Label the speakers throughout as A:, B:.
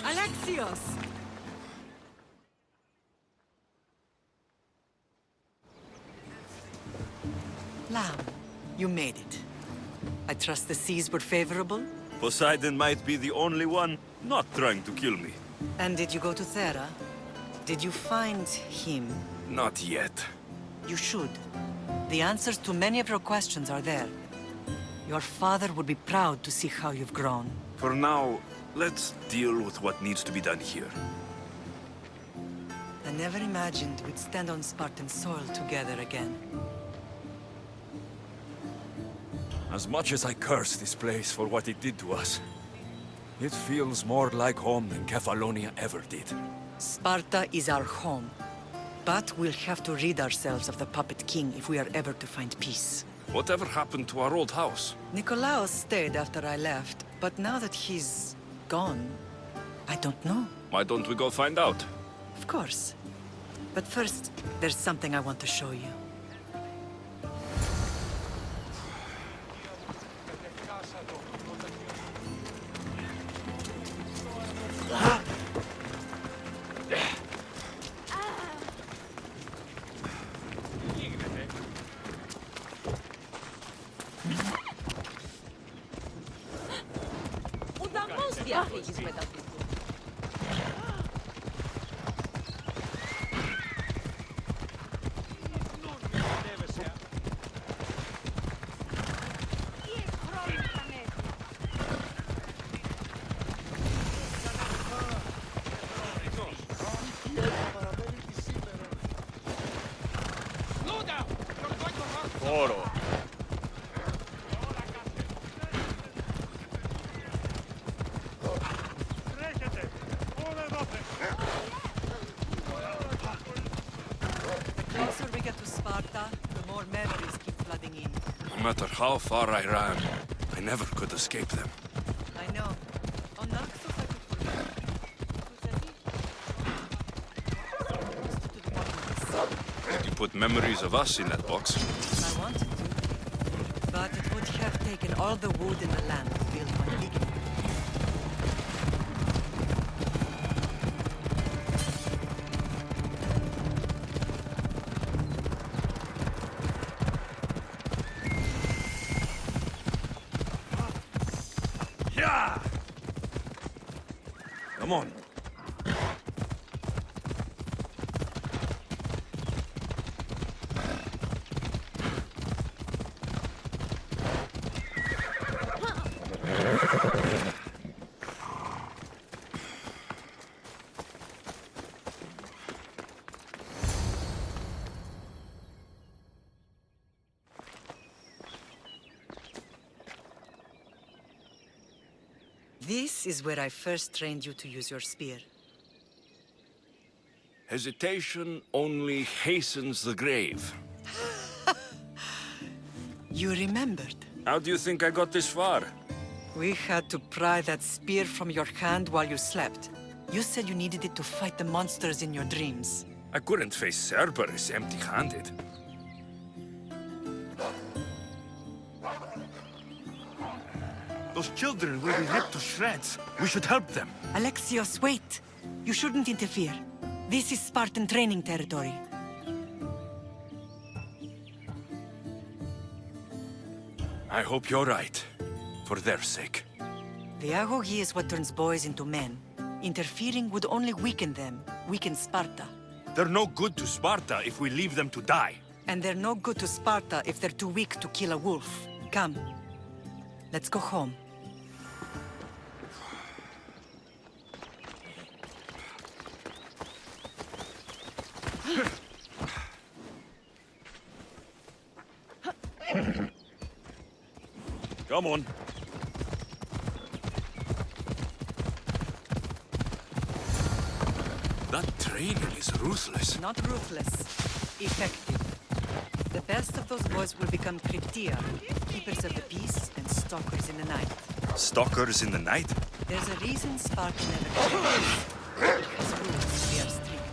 A: Alexios! Lamb, you made it. I trust the seas were favorable?
B: Poseidon might be the only one not trying to kill me.
A: And did you go to Thera? Did you find him?
B: Not yet.
A: You should. The answers to many of your questions are there. Your father would be proud to see how you've grown.
B: For now, let's deal with what needs to be done here.
A: I never imagined we'd stand on Spartan soil together again.
C: As much as I curse this place for what it did to us, it feels more like home than Kefalonia ever did.
A: Sparta is our home. But we'll have to rid ourselves of the Puppet King if we are ever to find peace.
B: Whatever happened to our old house?
A: Nikolaos stayed after I left, but now that he's gone, I don't know.
B: Why don't we go find out?
A: Of course. But first, there's something I want to show you. The closer we get to Sparta, the more memories keep flooding in.
B: No matter how far I ran, I never could escape them.
A: I know. On Naxos I could forget.
B: Did you put memories of us in that box?
A: I wanted to, but it would have taken all the wood in the land to build one big enough.
B: Yeah! Come on.
A: This is where I first trained you to use your spear.
B: Hesitation only hastens the grave.
A: You remembered.
B: How do you think I got this far?
A: We had to pry that spear from your hand while you slept. You said you needed it to fight the monsters in your dreams.
B: I couldn't face Cerberus empty-handed. Those children will be ripped to shreds. We should help them.
A: Alexios, wait! You shouldn't interfere. This is Spartan training territory.
B: I hope you're right. For their sake.
A: The agogi is what turns boys into men. Interfering would only weaken them, weaken Sparta.
B: They're no good to Sparta if we leave them to die.
A: And they're no good to Sparta if they're too weak to kill a wolf. Come, let's go home.
C: Come on. That training is ruthless.
A: Not ruthless, effective. The best of those boys will become Cryptia, keepers of the peace and stalkers in the night.
C: Stalkers in the night?
A: There's a reason Sparta never changes. It has rules, they are strict.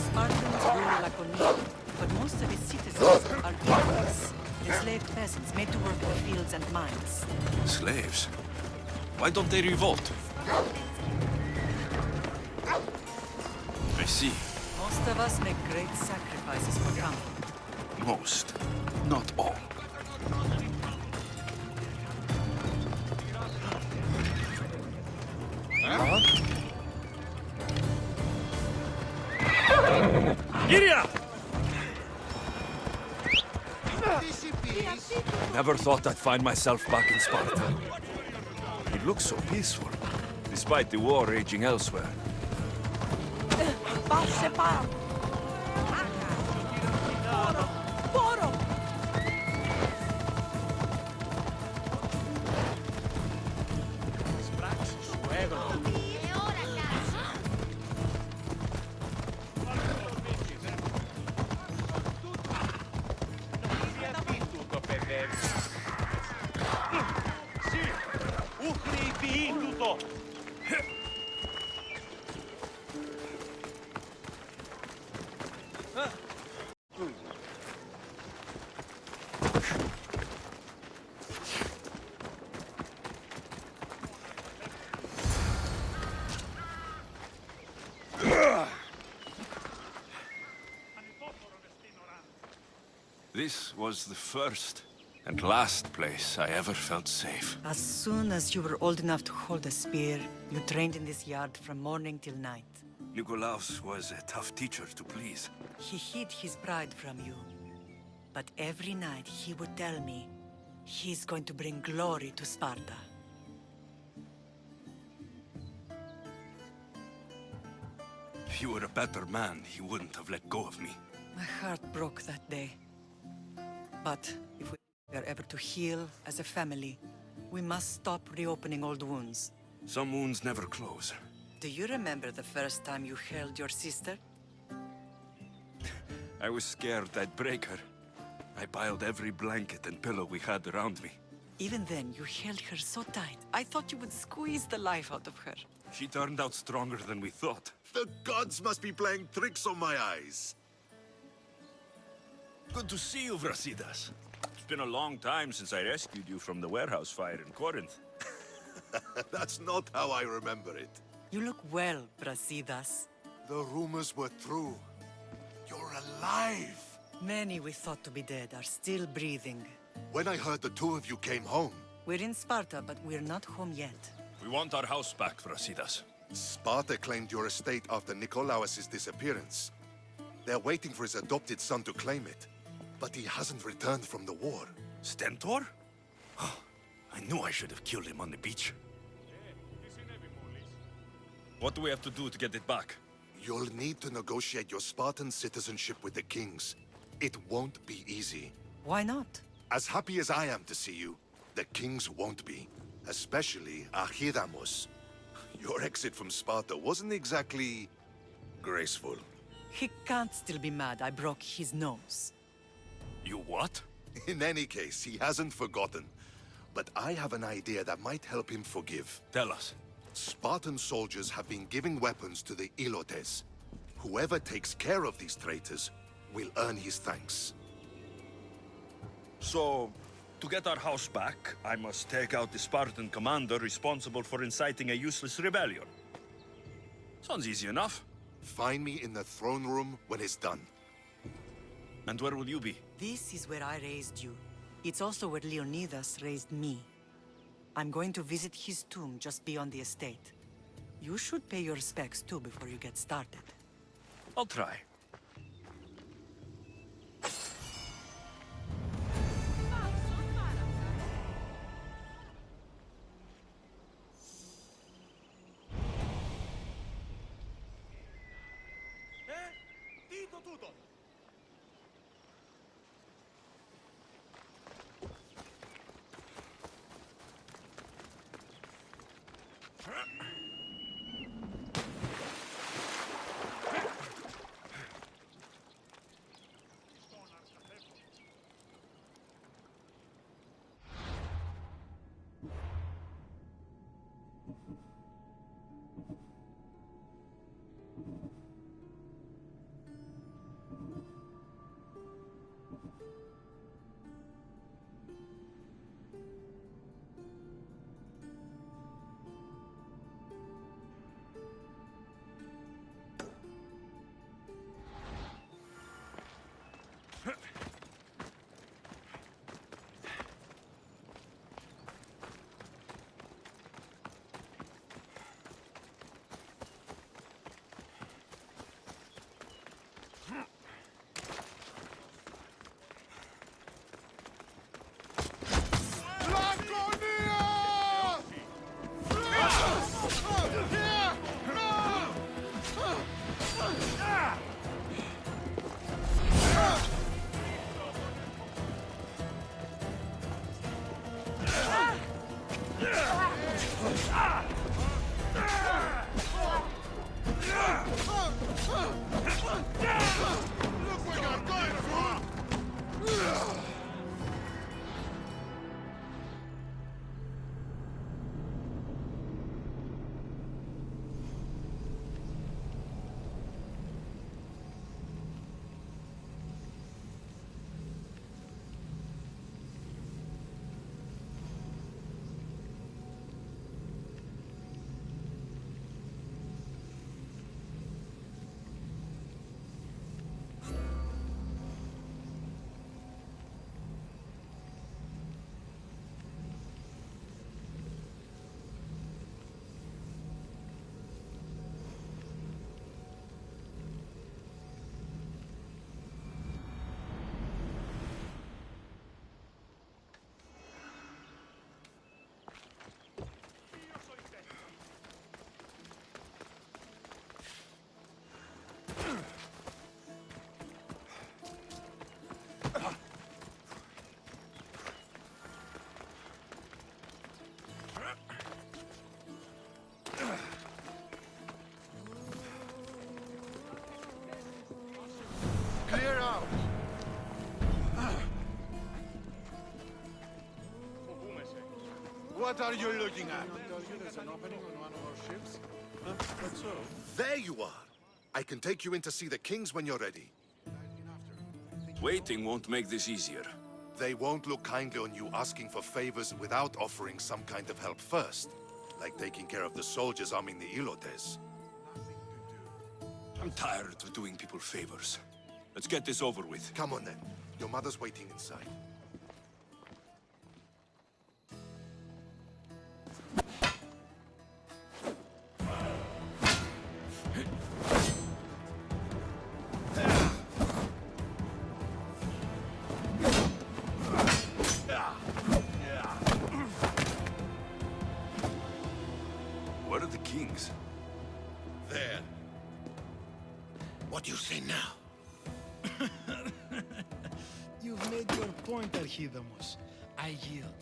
A: Spartans rule Laconia, but most of its citizens are equals. Enslaved peasants made to work the fields and mines.
C: Slaves? Why don't they revolt? I see.
A: Most of us make great sacrifices for comfort.
C: Most, not all. Giria! Never thought I'd find myself back in Sparta. It looks so peaceful, despite the war raging elsewhere. This was the first and last place I ever felt safe.
A: As soon as you were old enough to hold a spear, you trained in this yard from morning till night.
C: Nikolaos was a tough teacher to please.
A: He hid his pride from you. But every night he would tell me, he's going to bring glory to Sparta.
C: If he were a better man, he wouldn't have let go of me.
A: My heart broke that day. But if we are ever to heal as a family, we must stop reopening old wounds.
C: Some wounds never close.
A: Do you remember the first time you held your sister?
C: I was scared I'd break her. I piled every blanket and pillow we had around me.
A: Even then, you held her so tight, I thought you would squeeze the life out of her.
C: She turned out stronger than we thought.
D: The gods must be playing tricks on my eyes.
C: Good to see you, Brasidas. It's been a long time since I rescued you from the warehouse fire in Corinth.
D: That's not how I remember it.
A: You look well, Brasidas.
D: The rumors were true. You're alive!
A: Many we thought to be dead are still breathing.
D: When I heard the two of you came home,
A: We're in Sparta, but we're not home yet.
C: We want our house back, Brasidas.
D: Sparta claimed your estate after Nikolaos' disappearance. They're waiting for his adopted son to claim it. But he hasn't returned from the war.
C: Stentor? I knew I should have killed him on the beach. What do we have to do to get it back?
D: You'll need to negotiate your Spartan citizenship with the kings. It won't be easy.
A: Why not?
D: As happy as I am to see you, the kings won't be. Especially Archidamos. Your exit from Sparta wasn't exactly graceful.
A: He can't still be mad I broke his nose.
C: You what?
D: In any case, he hasn't forgotten. But I have an idea that might help him forgive.
C: Tell us.
D: Spartan soldiers have been giving weapons to the Ilotes. Whoever takes care of these traitors will earn his thanks.
C: So, to get our house back, I must take out the Spartan commander responsible for inciting a useless rebellion. Sounds easy enough.
D: Find me in the throne room when it's done.
C: And where will you be?
A: This is where I raised you. It's also where Leonidas raised me. I'm going to visit his tomb just beyond the estate. You should pay your respects too before you get started.
C: I'll try.
D: Clear out! What are you looking at?
B: There's an opening on one of our ships. That's so.
D: There you are! I can take you in to see the kings when you're ready.
C: Waiting won't make this easier.
D: They won't look kindly on you asking for favors without offering some kind of help first. Like taking care of the soldiers arming the Ilotes.
C: I'm tired of doing people favors. Let's get this over with.
D: Come on then. Your mother's waiting inside.
C: Where are the kings?
D: There.
E: What do you say now?
F: You've made your point, Archidamos. I yield.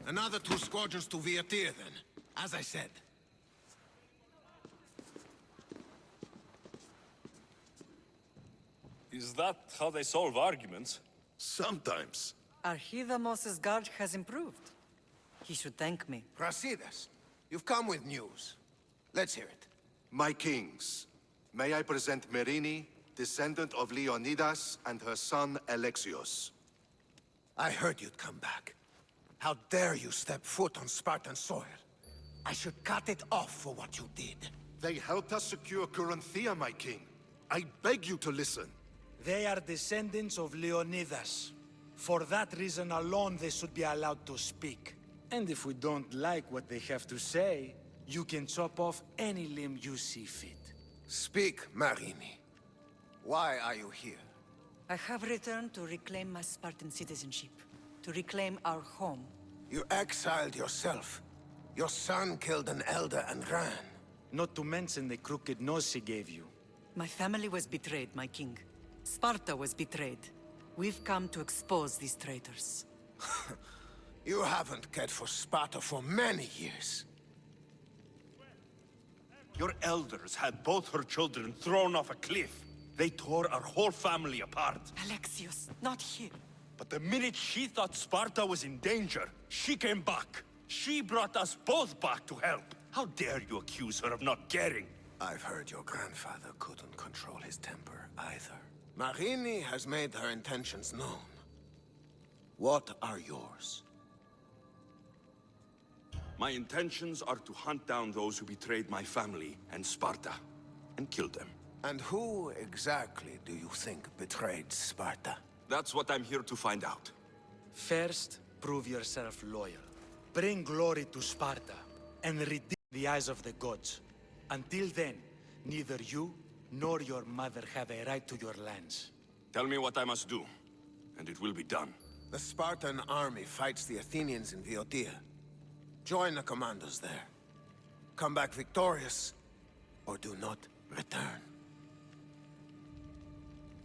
E: Another 2 squadrons to Viatir, then. As I said.
C: Is that how they solve arguments?
D: Sometimes.
A: Archidamos's guard has improved. He should thank me.
E: Brasidas, you've come with news. Let's hear it.
D: My kings, may I present Merini, descendant of Leonidas, and her son Alexios.
E: I heard you'd come back. How dare you step foot on Spartan soil? I should cut it off for what you did.
D: They helped us secure Corinthia, my king. I beg you to listen.
F: They are descendants of Leonidas. For that reason alone, they should be allowed to speak. And if we don't like what they have to say, you can chop off any limb you see fit.
E: Speak, Marini. Why are you here?
A: I have returned to reclaim my Spartan citizenship, to reclaim our home.
E: You exiled yourself. Your son killed an elder and ran.
F: Not to mention the crooked nose he gave you.
A: My family was betrayed, my king. Sparta was betrayed. We've come to expose these traitors.
E: You haven't cared for Sparta for many years.
C: Your elders had both her children thrown off a cliff. They tore our whole family apart.
A: Alexios, not here.
C: But the minute she thought Sparta was in danger, she came back. She brought us both back to help. How dare you accuse her of not caring?
E: I've heard your grandfather couldn't control his temper either. Marini has made her intentions known. What are yours?
C: My intentions are to hunt down those who betrayed my family and Sparta, and kill them.
E: And who exactly do you think betrayed Sparta?
C: That's what I'm here to find out.
F: First, prove yourself loyal. Bring glory to Sparta, and redeem the eyes of the gods. Until then, neither you nor your mother have a right to your lands.
C: Tell me what I must do, and it will be done.
E: The Spartan army fights the Athenians in Boeotia. Join the commandos there. Come back victorious, or do not return.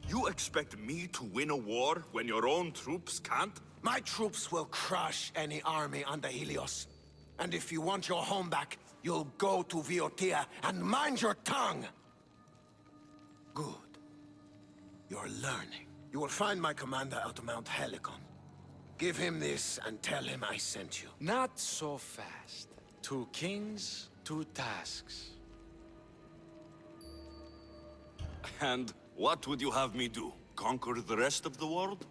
C: You expect me to win a war when your own troops can't?
E: My troops will crush any army under Helios. And if you want your home back, you'll go to Boeotia and mind your tongue! Good. You're learning. You will find my commander out of Mount Helicon. Give him this and tell him I sent you.
F: Not so fast. 2 kings, 2 tasks.
C: And what would you have me do? Conquer the rest of the world?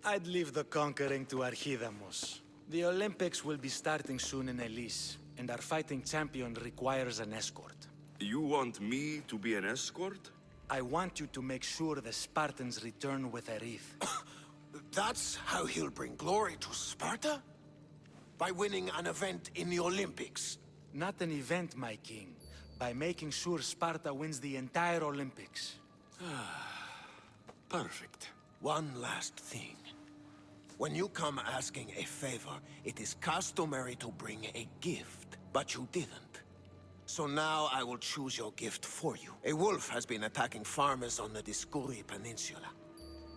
F: I'd leave the conquering to Archidamos. The Olympics will be starting soon in Elise, and our fighting champion requires an escort.
C: You want me to be an escort?
F: I want you to make sure the Spartans return with a wreath.
E: That's how he'll bring glory to Sparta? By winning an event in the Olympics?
F: Not an event, my king. By making sure Sparta wins the entire Olympics.
C: Perfect.
E: One last thing. When you come asking a favor, it is customary to bring a gift, but you didn't. So now I will choose your gift for you. A wolf has been attacking farmers on the Discuri Peninsula.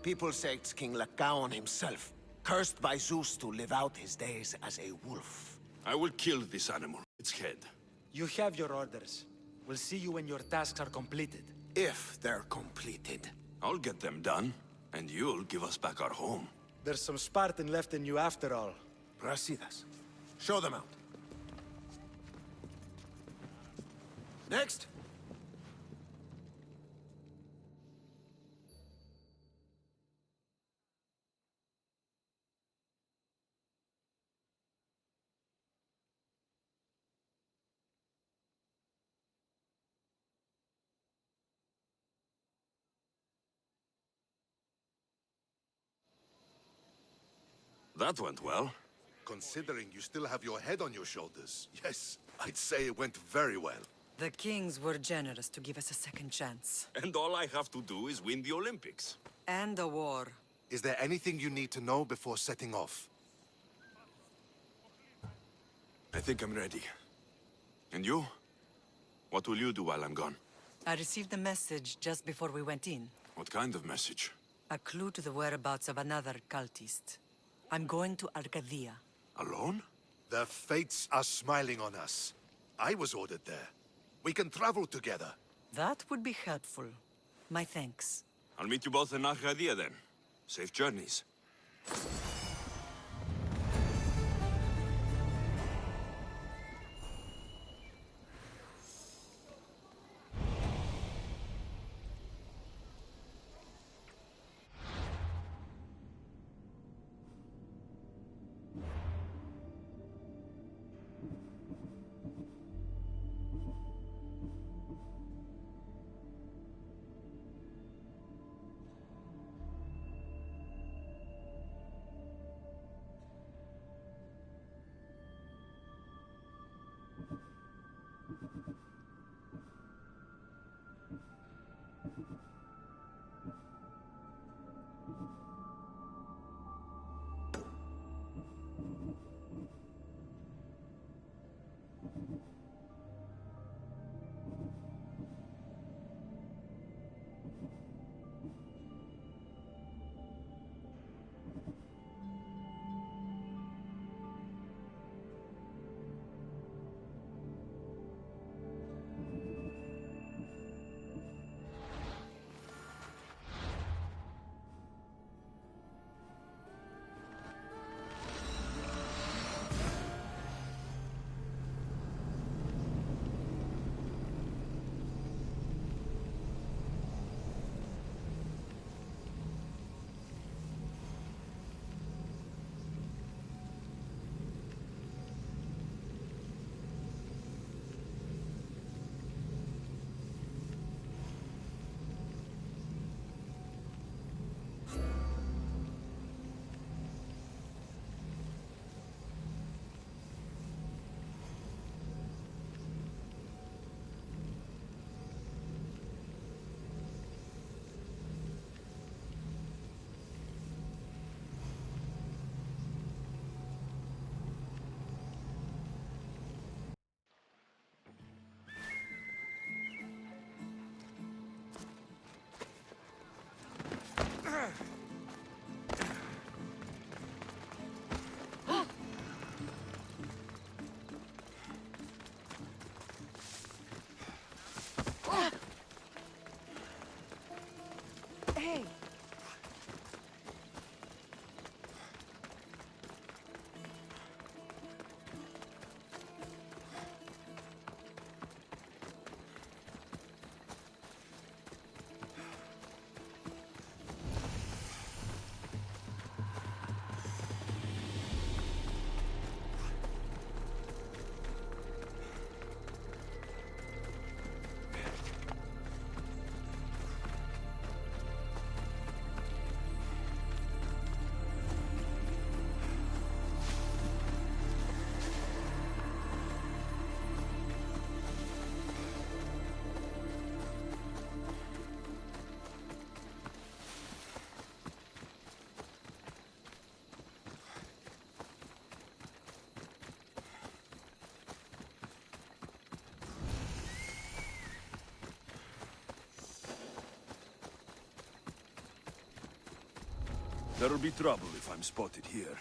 E: People say it's King Lycaon himself, cursed by Zeus to live out his days as a wolf.
C: I will kill this animal, its head.
F: You have your orders. We'll see you when your tasks are completed.
E: If they're completed.
C: I'll get them done, and you'll give us back our home.
F: There's some Spartan left in you after all.
E: Brasidas. Show them out. Next!
C: That went well.
D: Considering you still have your head on your shoulders, yes, I'd say it went very well.
A: The kings were generous to give us a second chance.
C: And all I have to do is win the Olympics.
A: And a war.
D: Is there anything you need to know before setting off?
C: I think I'm ready. And you? What will you do while I'm gone?
A: I received a message just before we went in.
C: What kind of message?
A: A clue to the whereabouts of another cultist. I'm going to Arcadia.
C: Alone?
D: The fates are smiling on us. I was ordered there. We can travel together.
A: That would be helpful. My thanks.
C: I'll meet you both in Arcadia then. Safe journeys.
G: There'll be trouble if I'm spotted here.